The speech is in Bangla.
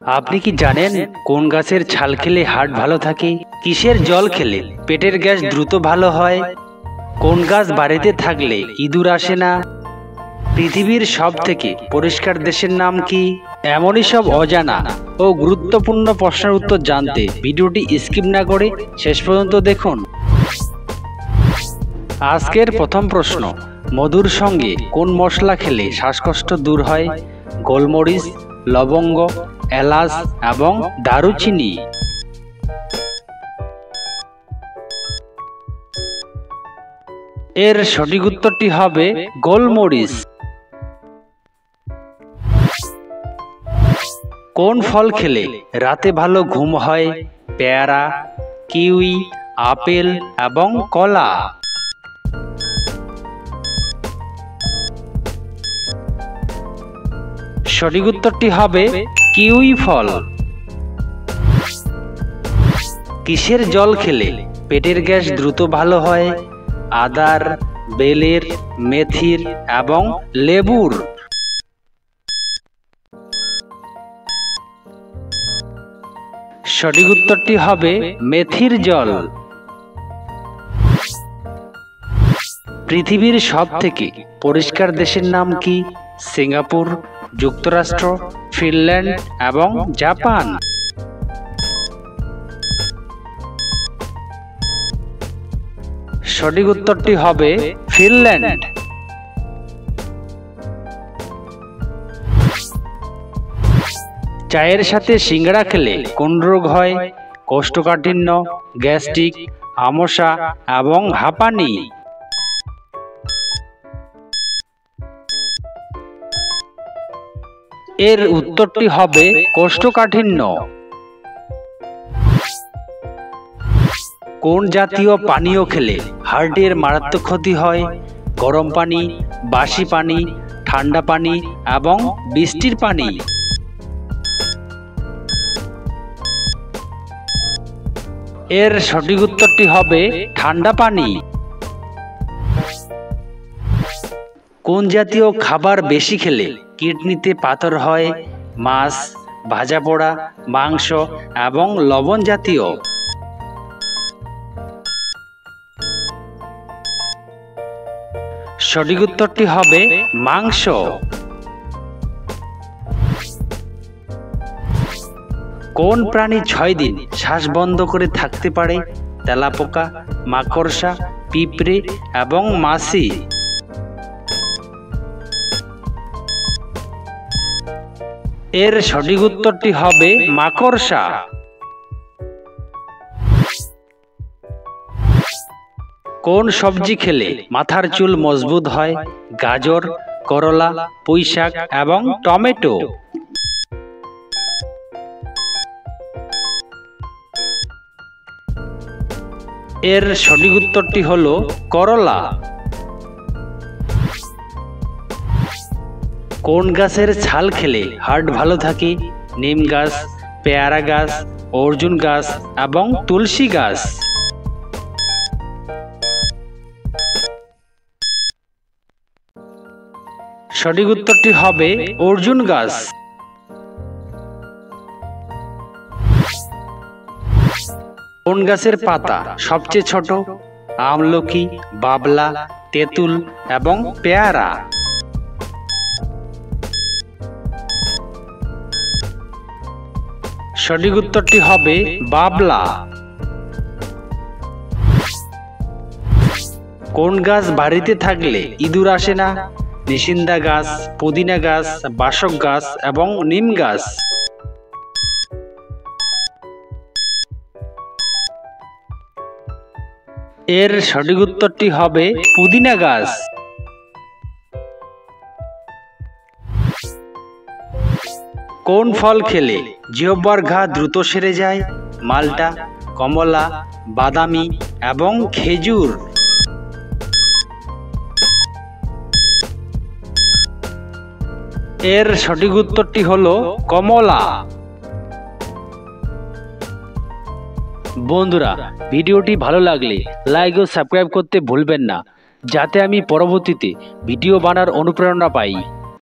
আপনি কি জানেন কোন গাছের ছাল খেলে হার্ট ভালো থাকে? কিসের জল খেলে পেটের গ্যাস দ্রুত ভালো হয়? কোন গাছ বাড়িতে থাকলে ইঁদুর আসে না? পৃথিবীর সবথেকে পরিষ্কার দেশের নাম কি? এমনই সব অজানা ও গুরুত্বপূর্ণ প্রশ্নের উত্তর জানতে ভিডিওটি স্কিপ না করে শেষ পর্যন্ত দেখুন। আজকের প্রথম প্রশ্ন, মধুর সঙ্গে কোন মশলা খেলে শ্বাসকষ্ট দূর হয়? গোলমরিচ, লবঙ্গ, এলাচ এবং দারুচিনি। এর সঠিক উত্তরটি হবে গোলমরিচ। কোন ফল খেলে রাতে ভালো ঘুম হয়? পেয়ারা, কিউই, আপেল এবং কলা। সঠিক উত্তরটি হবে কিউই ফল। কিসের জল খেলে পেটের গ্যাস দ্রুত ভালো হয়? আদার, বেলের, মেথির এবং লেবুর। সঠিক উত্তরটি হবে মেথির জল। পৃথিবীর সবথেকে পরিষ্কার দেশের নাম কি? সিঙ্গাপুর, যুক্তরাষ্ট্র, ফিনল্যান্ড এবং জাপান। সঠিক উত্তরটি হবে ফিনল্যান্ড। চায়ের সাথে সিঙ্গাড়া খেলে কোন রোগ হয়? কোষ্ঠকাঠিন্য, গ্যাস্ট্রিক, আমশা এবং হাঁপানি। এর উত্তরটি হবে কোষ্ঠকাঠিন্য। কোন জাতীয় পানীয় খেলে হার্টের মারাত্মক ক্ষতি হয়? গরম পানি, বাসি পানি, ঠান্ডা পানি এবং বৃষ্টির পানি। এর সঠিক উত্তরটি হবে ঠান্ডা পানি। কোন জাতীয় খাবার বেশি খেলে কিডনিতে পাথর হয়? মাছ, ভাজা পোড়া, মাংস এবং লবণ জাতীয়। সঠিক উত্তরটি হবে মাংস। কোন প্রাণী 6 দিন শ্বাস বন্ধ করে থাকতে পারে? তেলাপোকা, মাকড়সা, পিঁপড়ে এবং মাছি। এর সঠিক উত্তরটি হবে মাকড়সা। কোন সবজি খেলে মাথার চুল মজবুত হয়? গাজর, করলা, পুঁইশাক এবং টমেটো। এর সঠিক উত্তরটি হলো করলা। কোন গাছের ছাল খেলে হার্ট ভালো থাকে? নিম গাছ, পেয়ারা গাছ, অর্জুন গাছ এবং তুলসী গাছ। সঠিক উত্তরটি হবে অর্জুন গাছ। কোন গাছের পাতা সবচেয়ে ছোট? আমলকি, বাবলা, তেঁতুল এবং পেয়ারা। সঠিক উত্তরটি হবে বাবলা। কোন গাছ বাড়িতে থাকলে ইঁদুর আসে না? নিশিন্দা গাছ, পুদিনা গাছ, বাসক গাছ এবং নিম গাছ। এর সঠিক উত্তরটি হবে পুদিনা গাছ। কোন ফল খেলে জিহ্বার ঘা দ্রুত সেরে যায়? মালটা, কমলা, বাদামি এবং খেজুর। এর সঠিক উত্তরটি হলো কমলা। বন্ধুরা, ভিডিওটি ভালো লাগলে লাইক ও সাবস্ক্রাইব করতে ভুলবেন না, যাতে আমি পরবর্তীতে ভিডিও বানার অনুপ্রেরণা পাই।